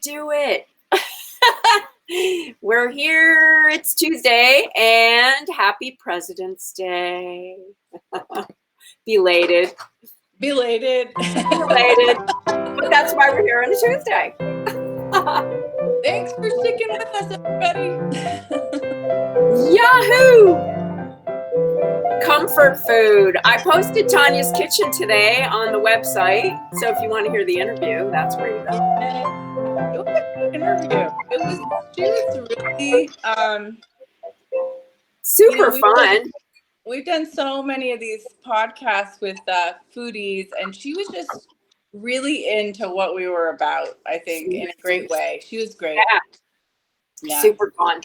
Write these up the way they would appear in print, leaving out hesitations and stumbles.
do it. We're here. It's Tuesday, and happy President's Day. Belated. Belated. But that's why we're here on a Tuesday. Thanks for sticking with us, everybody. Yahoo! Comfort food. I posted Tanya's Kitchen today on the website. So if you want to hear the interview, that's where you go. It was a great interview. She was really super fun. We've done so many of these podcasts with foodies, and she was just really into what we were about, I think, in a great way. She was great. Yeah. Super fun.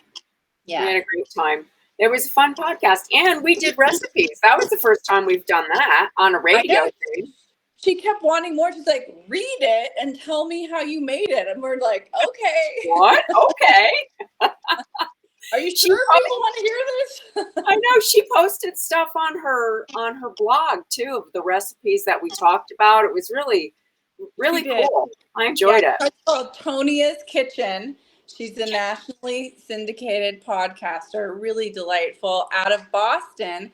Yeah. We had a great time. It was a fun podcast, and we did recipes. That was the first time we've done that on a radio thing. She kept wanting more. She's like, read it and tell me how you made it. And we're like, okay. What? Okay. Are you sure people want to hear this? I know. She posted stuff on her blog too of the recipes that we talked about. It was really, really cool. I enjoyed it. It's called Tonia's Kitchen. She's a nationally syndicated podcaster, really delightful, out of Boston.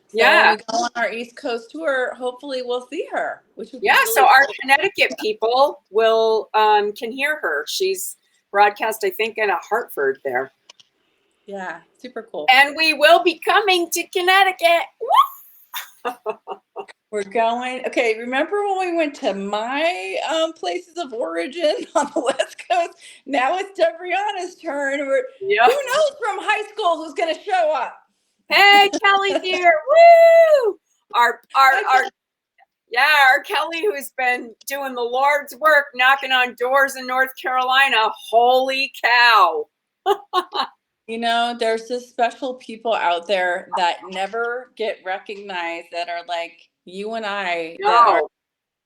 So when we go on our East Coast tour, hopefully we'll see her. Which would be really so our Connecticut people will can hear her. She's broadcast, I think, in Hartford there. Yeah, super cool. And we will be coming to Connecticut. We're going. Okay, remember when we went to my places of origin on the West Coast? Now it's Debrianna's turn. Who knows from high school who's going to show up? Hey, Kelly's here. Woo! Our Kelly, who's been doing the Lord's work, knocking on doors in North Carolina. Holy cow. You know, there's just special people out there that never get recognized that are like you and I. No.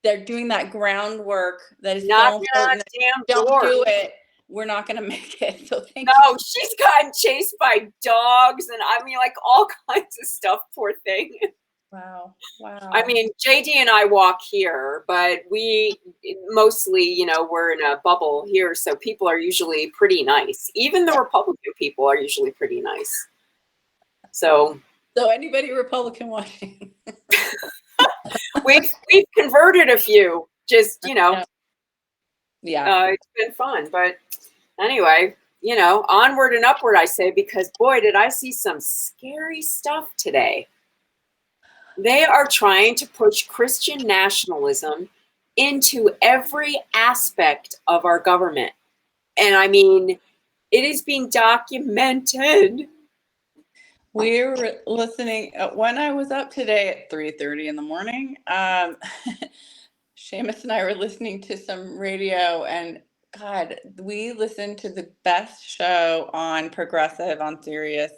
They're doing that groundwork that is knocking so on important. Damn Don't doors. do it. We're not going to make it. So thank you. No, she's gotten chased by dogs and I mean, like all kinds of stuff. Poor thing. Wow. I mean, JD and I walk here, but we mostly, we're in a bubble here. So people are usually pretty nice. Even the Republican people are usually pretty nice. So anybody Republican watching? we've converted a few, just, Yeah. It's been fun. But anyway, onward and upward, I say, because boy, did I see some scary stuff today. They are trying to push Christian nationalism into every aspect of our government. And I mean, it is being documented. We were listening when I was up today at 3:30 in the morning. Seamus and I were listening to some radio, and God, we listened to the best show on Progressive on Sirius,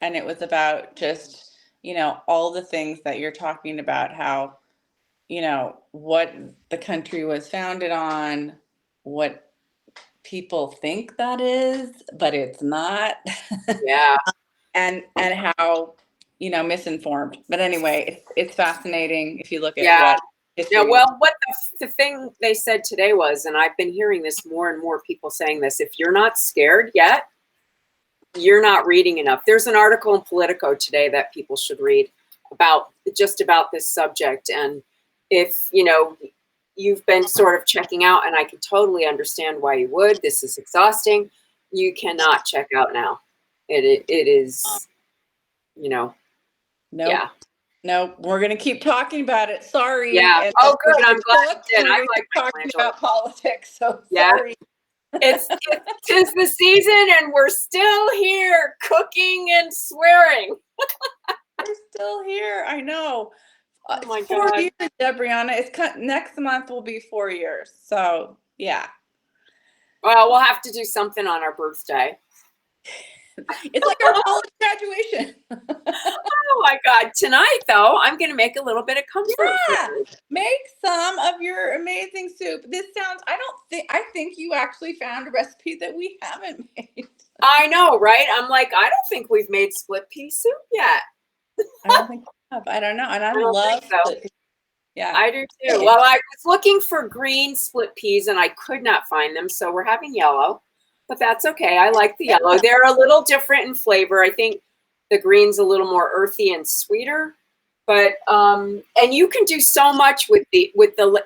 and it was about just all the things that you're talking about, how what the country was founded on, what people think that is, but it's not. Yeah. and how misinformed. But anyway, it's fascinating if you look at what the thing they said today was, and I've been hearing this more and more people saying this, if you're not scared yet, you're not reading enough. There's an article in Politico today that people should read about this subject. And if you've been sort of checking out, and I can totally understand why you would, this is exhausting, you cannot check out now. It is, No, we're going to keep talking about it. Sorry. Yeah. And good. I'm glad you did. I like talking about politics. So yeah. Sorry. It's 'tis the season, and we're still here cooking and swearing. We're still here. I know. Oh my 4 God. years, Debrianna. Next month will be 4 years. So yeah. Well, we'll have to do something on our birthday. It's like our college graduation. Oh my God. Tonight, though, I'm going to make a little bit of comfort food. Make some of your amazing soup. I think you actually found a recipe that we haven't made. I know, right? I'm like, I don't think we've made split pea soup yet. I don't think we have. I don't know. And I love split pea. Yeah. I do too. Well, I was looking for green split peas and I could not find them, so we're having yellow, but that's okay. I like the yellow. They're a little different in flavor. I think the green's a little more earthy and sweeter, but and you can do so much with the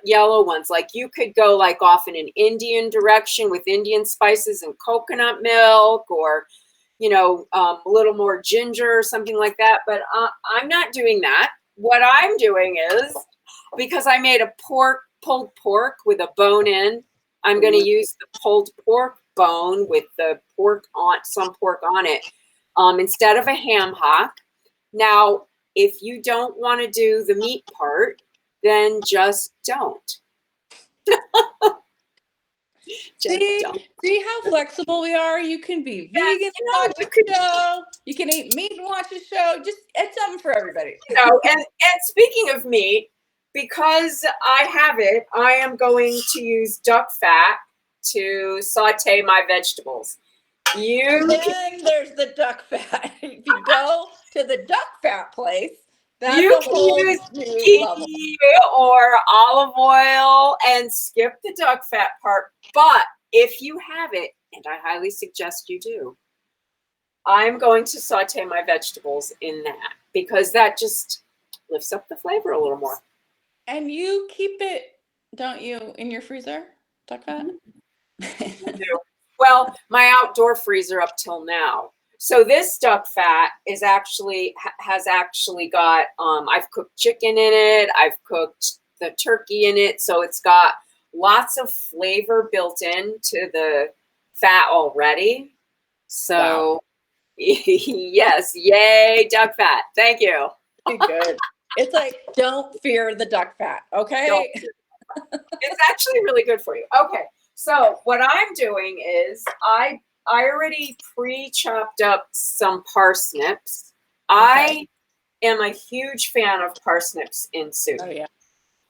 yellow ones. Like you could go like off in an Indian direction with Indian spices and coconut milk, or a little more ginger or something like that. But I'm not doing that. What I'm doing is, because I made a pulled pork with a bone in, I'm going to use the pulled pork bone with the some pork on it, instead of a ham hock. Now, if you don't want to do the meat part, then just don't. See how flexible we are? You can be vegan and watch a show. You can eat meat and watch a show. Just, it's something for everybody. And speaking of meat, because I have it, I am going to use duck fat to saute my vegetables. Then there's the duck fat. If you go to the duck fat place, that's you a whole can use new level. ghee or olive oil and skip the duck fat part. But if you have it, and I highly suggest you do, I'm going to saute my vegetables in that, because that just lifts up the flavor a little more. And you keep it, don't you, in your freezer, duck fat? I do. Well, my outdoor freezer up till now. So this duck fat has actually got, I've cooked chicken in it. I've cooked the turkey in it. So it's got lots of flavor built into the fat already. So yes, yay, duck fat. Thank you. Good. It's like, don't fear the duck fat, okay? It's actually really good for you. Okay, so what I'm doing is I already pre-chopped up some parsnips. Okay. I am a huge fan of parsnips in soup. Oh yeah.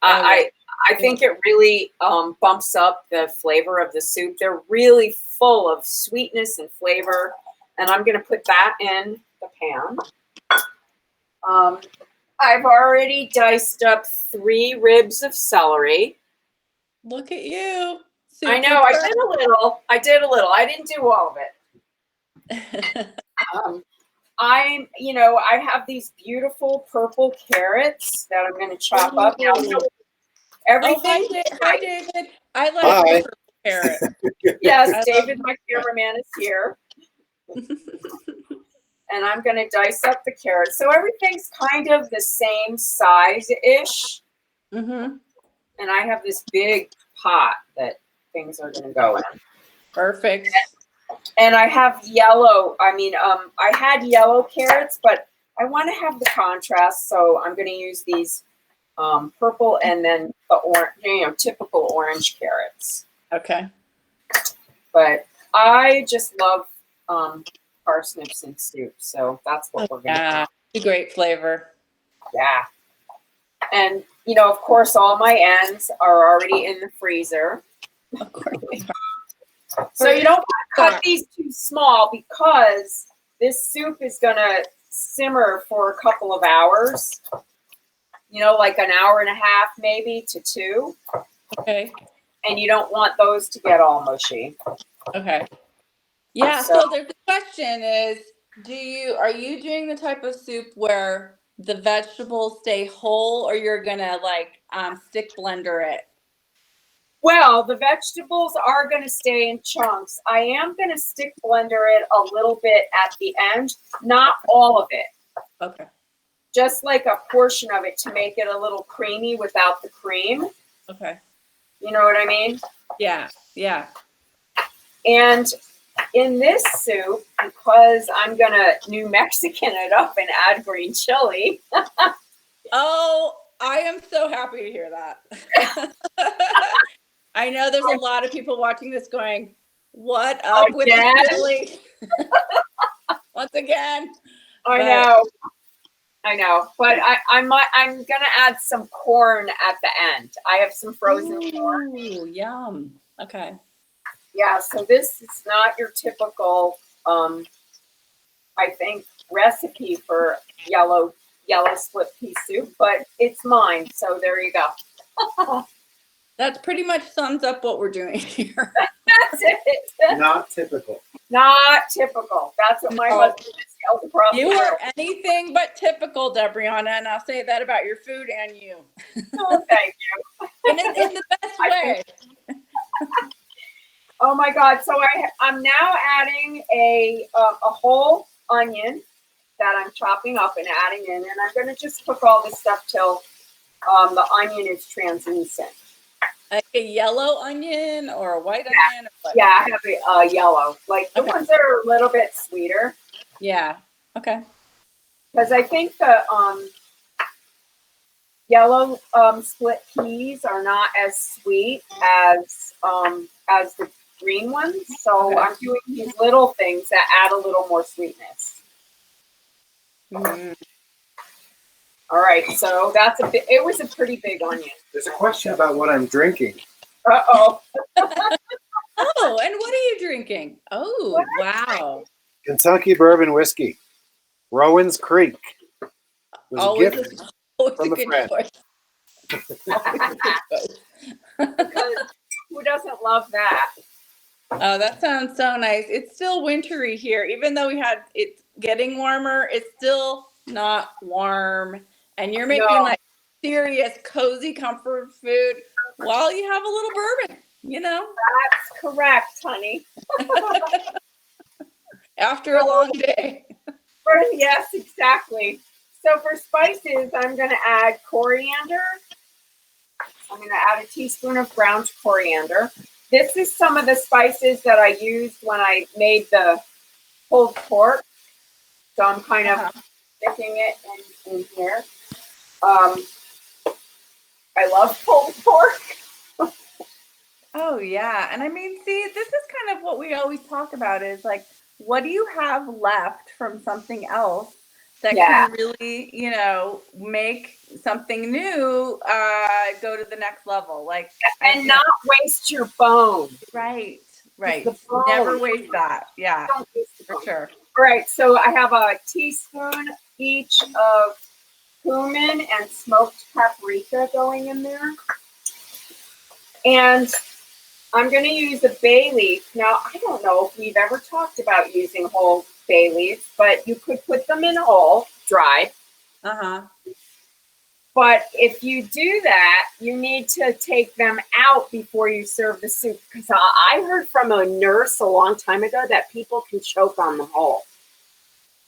I think it really bumps up the flavor of the soup. They're really full of sweetness and flavor, and I'm going to put that in the pan. I've already diced up 3 ribs of celery. Look at you. I know, I did a little. I didn't do all of it. I have these beautiful purple carrots that I'm going to chop up. Now, everything. Hi, David. I like the purple carrot. Yes, David, my cameraman, is here. And I'm going to dice up the carrots. So everything's kind of the same size-ish. Mm-hmm. And I have this big pot that things are going to go in. Perfect. And I have yellow. I had yellow carrots, but I want to have the contrast. So I'm going to use these purple and then the orange, typical orange carrots. Okay. But I just love parsnips in soup. So that's what we're going to do. A great flavor. Yeah. And, of course, all my ends are already in the freezer. Of course. So you don't want to cut these too small, because this soup is going to simmer for a couple of hours. Like an hour and a half, maybe to 2. Okay. And you don't want those to get all mushy. Okay. Yeah. So the question is, are you doing the type of soup where the vegetables stay whole, or you're gonna stick blender it? Well, the vegetables are going to stay in chunks. I am going to stick blender it a little bit at the end, not all of it. Okay. Just like a portion of it to make it a little creamy without the cream. Okay. You know what I mean? Yeah. Yeah. And in this soup, because I'm going to New Mexican it up and add green chili. Oh, I am so happy to hear that. I know there's a lot of people watching this going, what up with the chili? Once again. I know. But I'm going to add some corn at the end. I have some frozen corn. Ooh, yum. Okay. Yeah, so this is not your typical, I think, recipe for yellow yellow split pea soup, but it's mine. So there you go. That pretty much sums up what we're doing here. That's it. Not typical. Not typical. That's what my husband has yelled across You the are world. anything but typical, Debrianna, and I'll say that about your food and you. Oh, thank you. And in the best way. Oh my God! So I'm now adding a whole onion that I'm chopping up and adding in, and I'm going to just cook all this stuff till the onion is translucent. Like a yellow onion or a white onion? Or what? Yeah, I have a yellow, like the ones that are a little bit sweeter. Yeah. Okay. Because I think the yellow split peas are not as sweet as the green ones. So I'm doing these little things that add a little more sweetness. Mm-hmm. All right, so it was a pretty big onion. There's a question about what I'm drinking. Uh-oh. Oh, and what are you drinking? Oh, wow. Kentucky bourbon whiskey. Rowan's Creek. It was Always a gift always from a a good friend. choice. Always a good choice. Because who doesn't love that? Oh, that sounds so nice. It's still wintry here. Even though it's getting warmer, it's still not warm. And you're making like serious, cozy comfort food while you have a little bourbon, you know? That's correct, honey. After a long day. Yes, exactly. So for spices, I'm going to add coriander. I'm going to add a teaspoon of ground coriander. This is some of the spices that I used when I made the pulled pork. So I'm kind of sticking it in here. I love pulled pork. Oh, yeah. And I mean, see, this is kind of what we always talk about is like, what do you have left from something else that can really, make something new go to the next level? Like, and not waste your bone. Right. Right. Bone. Never waste that. Yeah. Don't waste the for bone. sure. All right. So I have a teaspoon each of cumin and smoked paprika going in there. And I'm going to use a bay leaf. Now, I don't know if we've ever talked about using whole bay leaves, but you could put them in whole, dried. But if you do that, you need to take them out before you serve the soup. Because I heard from a nurse a long time ago that people can choke on them whole.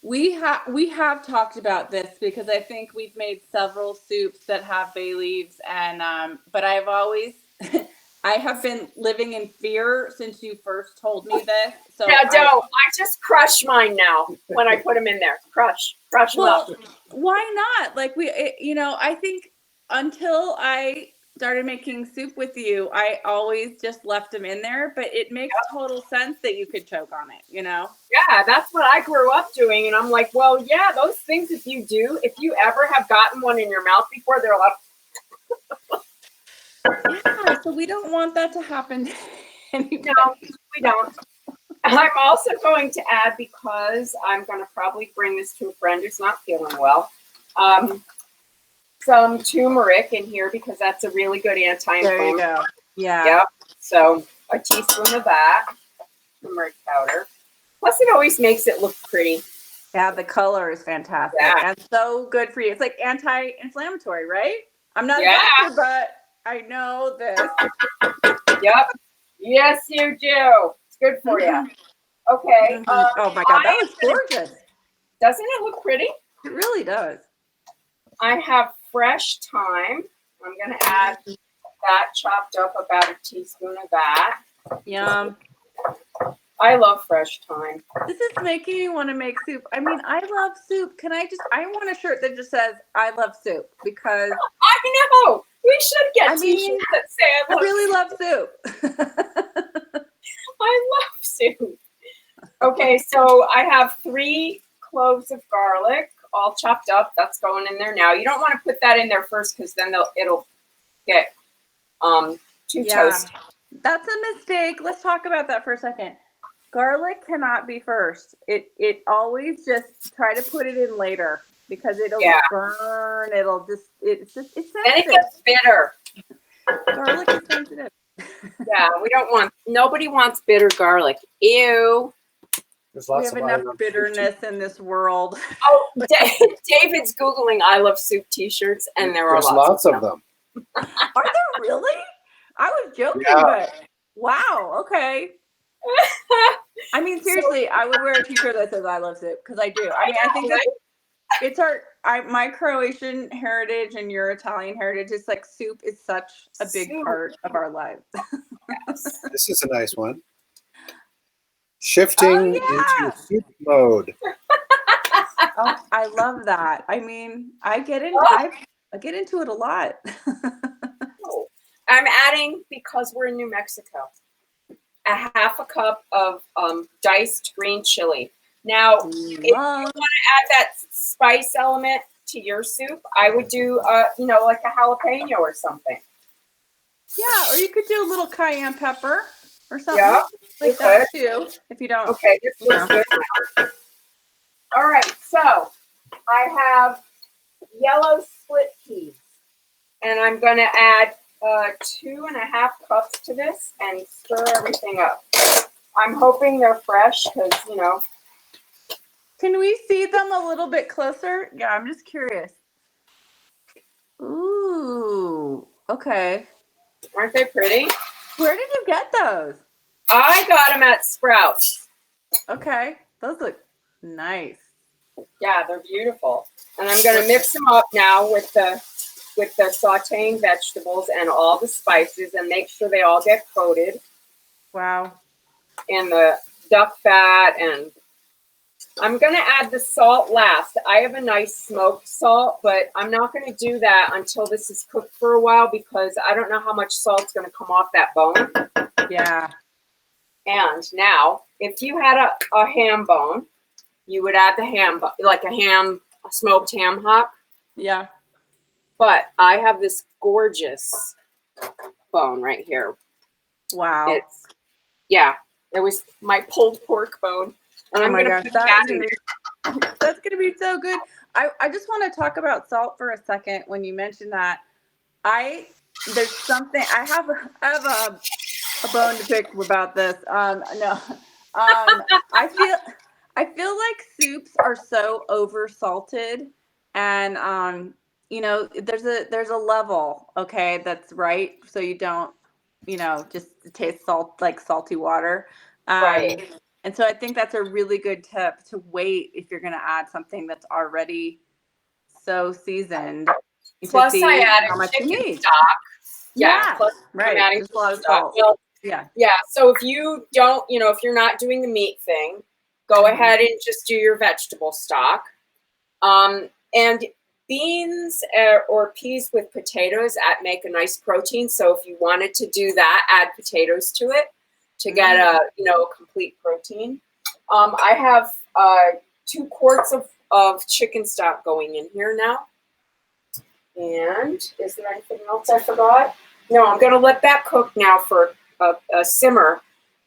We have talked about this because I think we've made several soups that have bay leaves, and but I've always I have been living in fear since you first told me this. So I just crush mine now when I put them in there. Crush them up. Why not? Like I think until I started making soup with you, I always just left them in there, but it makes total sense that you could choke on it, Yeah, that's what I grew up doing. And I'm like, well, yeah, those things, if you ever have gotten one in your mouth before, they're like, yeah, so we don't want that to happen. Anyway. No, we don't. I'm also going to add, because I'm going to probably bring this to a friend who's not feeling well, some turmeric in here because that's a really good anti-inflammatory. There you go. Yeah. Yep. So a teaspoon of that turmeric powder. Plus, it always makes it look pretty. Yeah, the color is fantastic and so good for you. It's like anti-inflammatory, right? I'm not a doctor, but I know this. Yep. Yes, you do. It's good for you. Okay. Oh my God, that was gorgeous. Doesn't it look pretty? It really does. I have fresh thyme. I'm going to add that chopped up, about a teaspoon of that. Yum. I love fresh thyme. This is making me want to make soup. I mean, I love soup. I want a shirt that just says, I love soup, because I know. We should get t-shirts that say I really love soup. I love soup. Okay, so I have 3 cloves of garlic, all chopped up. That's going in there now. You don't want to put that in there first because then it'll get too toasty. That's a mistake. Let's talk about that for a second. Garlic cannot be first. It always just try to put it in later. because it'll Yeah. burn. It'll just, it's Then it sensitive. gets bitter. Garlic is sensitive. Yeah, nobody wants bitter garlic. Ew. There's We lots have of enough items. bitterness in this world. Oh, David's Googling I love soup t-shirts, and there are There's lots of them. Are there really? I was joking, Yeah. but wow, okay. I mean, seriously, I would wear a t-shirt that says I love soup, because I do. I mean, I think it's my Croatian heritage and your Italian heritage. It's like soup is such a big part of our lives. This is a nice one. Shifting into soup mode. Oh, I love that. I mean, I get into it a lot. I'm adding, because we're in New Mexico, a half a cup of diced green chili. Now, if you want to add that spice element to your soup, I would do, like a jalapeno or something. Yeah, or you could do a little cayenne pepper or something like that too, if you don't. Okay, this looks good now. All right, so I have yellow split peas, and I'm going to add 2.5 cups to this and stir everything up. I'm hoping they're fresh because, Can we see them a little bit closer? Yeah, I'm just curious. Ooh, okay. Aren't they pretty? Where did you get those? I got them at Sprouts. Okay, those look nice. Yeah, they're beautiful. And I'm going to mix them up now with the sauteing vegetables and all the spices and make sure they all get coated. Wow. And the duck fat, and I'm going to add the salt last. I have a nice smoked salt, but I'm not going to do that until this is cooked for a while because I don't know how much salt's going to come off that bone. Yeah. And now, if you had a ham bone, you would add the ham, like a smoked ham hock. Yeah. But I have this gorgeous bone right here. Wow. It was my pulled pork bone. And I'm going to put that in there. That's going to be so good. I just want to talk about salt for a second when you mentioned that. There's something, I have a bone to pick about this. I feel like soups are so over salted, and there's a level, okay, that's right, so you don't just taste salt like salty water. Right. And so I think that's a really good tip to wait if you're going to add something that's already so seasoned. Plus, to see I added how much chicken you need. stock. Yeah, plus right. I'm adding There's a lot of stock. salt. Well, yeah. So if you don't, if you're not doing the meat thing, go ahead and just do your vegetable stock. And beans or peas with potatoes make a nice protein. So if you wanted to do that, add potatoes to it to get a complete protein. I have 2 quarts of chicken stock going in here now. And is there anything else I forgot? No, I'm going to let that cook now for a simmer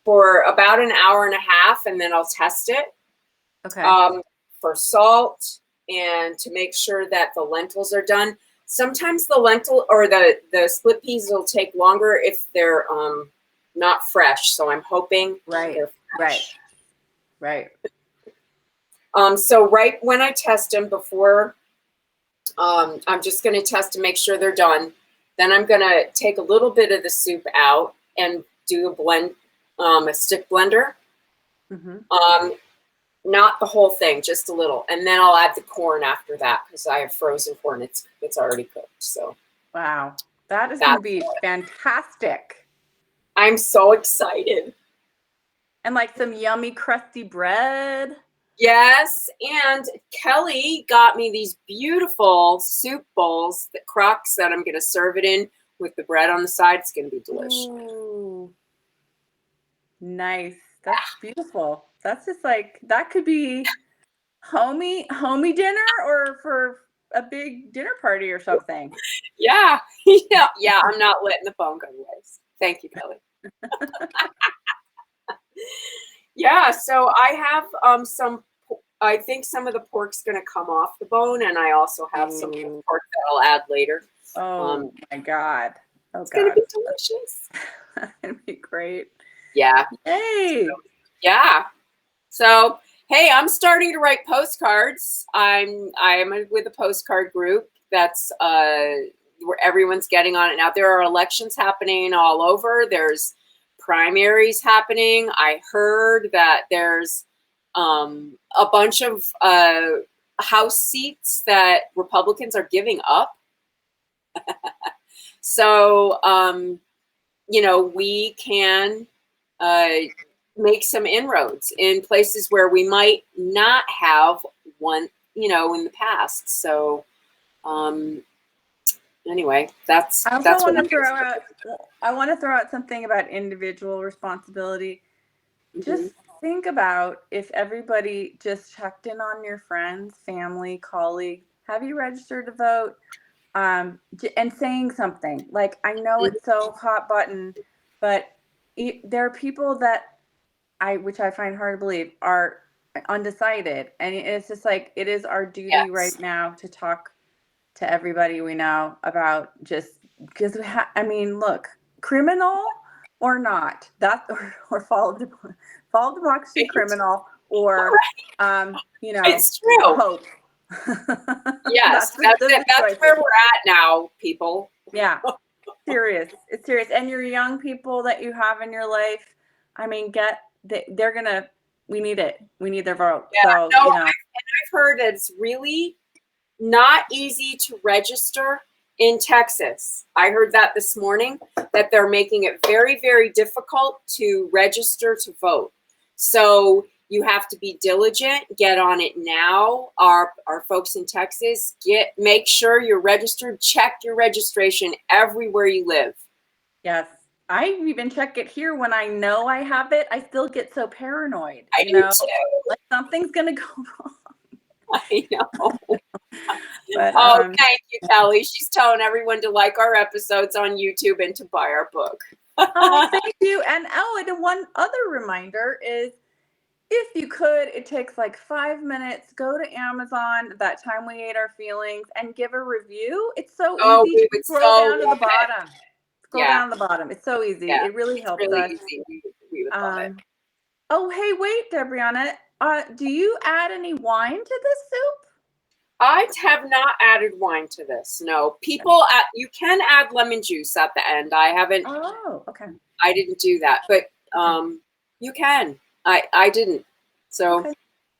for about an hour and a half, and then I'll test it. Okay. For salt and to make sure that the lentils are done. Sometimes the lentil or the split peas will take longer if they're not fresh. So I'm hoping they're fresh. Right. So right when I test them before, I'm just going to test to make sure they're done. Then I'm going to take a little bit of the soup out and do a blend, a stick blender. Mm-hmm. Not the whole thing, just a little. And then I'll add the corn after that because I have frozen corn. It's already cooked. So wow. That is going to be fantastic. I'm so excited. And like some yummy crusty bread. Yes, and Kelly got me these beautiful soup bowls, the crocks that I'm going to serve it in with the bread on the side. It's going to be delicious. Ooh. Nice. That's beautiful. That's just like, that could be homey dinner or for a big dinner party or something. Yeah. Yeah. I'm not letting the phone go to waste. Thank you, Kelly. Yeah. So I have some I think some of the pork's going to come off the bone, and I also have some pork that I'll add later. Oh my God. Oh It's God. going to be delicious. It'd be great. Yeah. Hey. Yeah. So, hey, I'm starting to write postcards. I am with a postcard group that's where everyone's getting on it now. There are elections happening all over. There's primaries happening. I heard that there's a bunch of House seats that Republicans are giving up. So, we can make some inroads in places where we might not have one, in the past. So, anyway, that's I what want to throw out something about individual responsibility. Just think about if everybody just checked in on your friends, family, colleagues. Have you registered to vote? And saying something. Like, I know it's so hot button, but there are people that which I find hard to believe, are undecided. And it's just like, it is our duty right now to talk to everybody we know about, just because look, criminal or not, that or follow democracy, criminal, or it's true. hope. Yes, that's it. That's where we're at now, people. Yeah, serious. It's serious. And your young people that you have in your life, they're gonna. We need it. We need their vote. Yeah, so I've heard it's really not easy to register in Texas. I heard that this morning, that they're making it very, very difficult to register to vote. So you have to be diligent, get on it now. Our folks in Texas, make sure you're registered, check your registration everywhere you live. Yes. I even check it here when I know I have it. I still get so paranoid. I do too. Like something's gonna go wrong. I know. But, thank you, Kelly. She's telling everyone to like our episodes on YouTube and to buy our book. Oh, thank you. And one other reminder is, if you could, it takes like 5 minutes. Go to Amazon, That Time We Ate Our Feelings, and give a review. It's so easy. We would Scroll down to the bottom. Down to the bottom. It's so easy. Yeah, it really helps really us. Easy. We would love it. Oh, hey, wait, Debrianna. Do you add any wine to this soup? I have not added wine to this. No, people, you can add lemon juice at the end. I haven't. Oh, okay. I didn't do that, but you can. I didn't. So.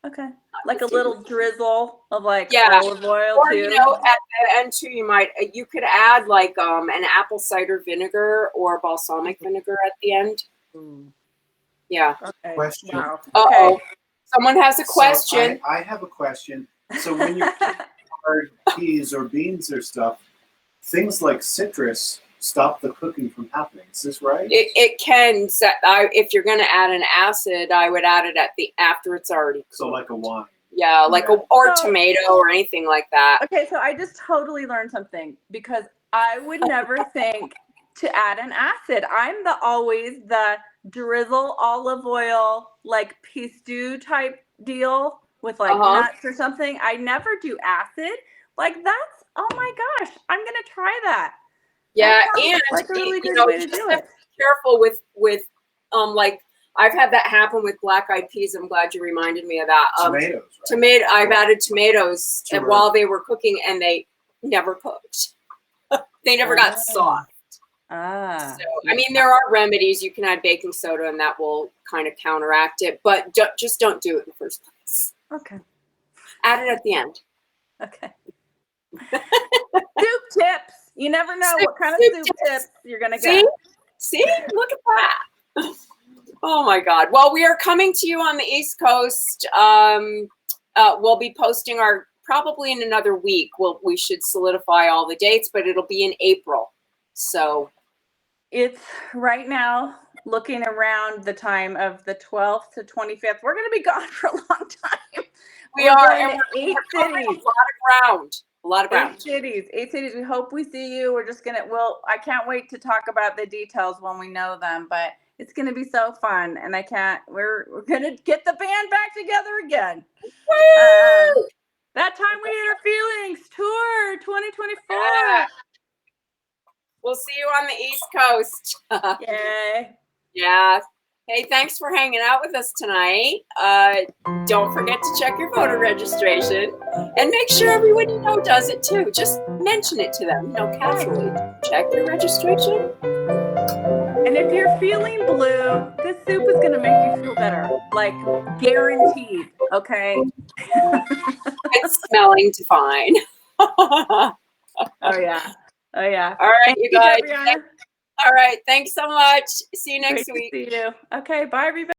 Okay. Like a little drizzle of olive oil or, too. At the end too, you could add like an apple cider vinegar or balsamic vinegar at the end. Yeah. Okay. Question. Wow. Okay. Someone has a question. So I have a question. So when you're hard peas or beans or stuff, things like citrus stop the cooking from happening. Is this right? It can. If you're going to add an acid, I would add it after it's already cooked. So like a wine. Yeah, or tomato or anything like that. Okay, so I just totally learned something, because I would never think to add an acid. I'm always the drizzle olive oil, like pea stew type deal with nuts or something. I never do acid. Like, that's, oh my gosh, I'm going to try that. Yeah, and like a really good way to do it. Be careful with I've had that happen with black eyed peas. I'm glad you reminded me of that. Tomatoes. Right? I've added tomatoes while they were cooking, and they never cooked. They never got soft. So, there are remedies. You can add baking soda, and that will kind of counteract it. But just don't do it in the first place. Okay. Add it at the end. Okay. Soup tips. You never know what kind of soup tips you're going to get. See? Look at that. Oh, my God. Well, we are coming to you on the East Coast. We'll be posting probably in another week. We should solidify all the dates, but it'll be in April. So it's right now looking around the time of the 12th to 25th. We're going to be gone for a long time. We are. And we're 8 cities. A lot of ground. 8 cities. We hope we see you. I can't wait to talk about the details when we know them, but It's gonna be so fun, and I can't. We're gonna get the band back together again. That time we hit our feelings tour 2024. Yeah. We'll see you on the East Coast. Yay! Yeah. Hey, thanks for hanging out with us tonight. Don't forget to check your voter registration, and make sure everyone you know does it too. Just mention it to them, casually. Check your registration. And if you're feeling blue, this soup is gonna make you feel better, like guaranteed. Okay. It's smelling divine. Oh yeah. Oh yeah. All right, Thank you guys. Debrianna. All right. Thanks so much. See you next Great week. to see you. Okay. Bye, everybody.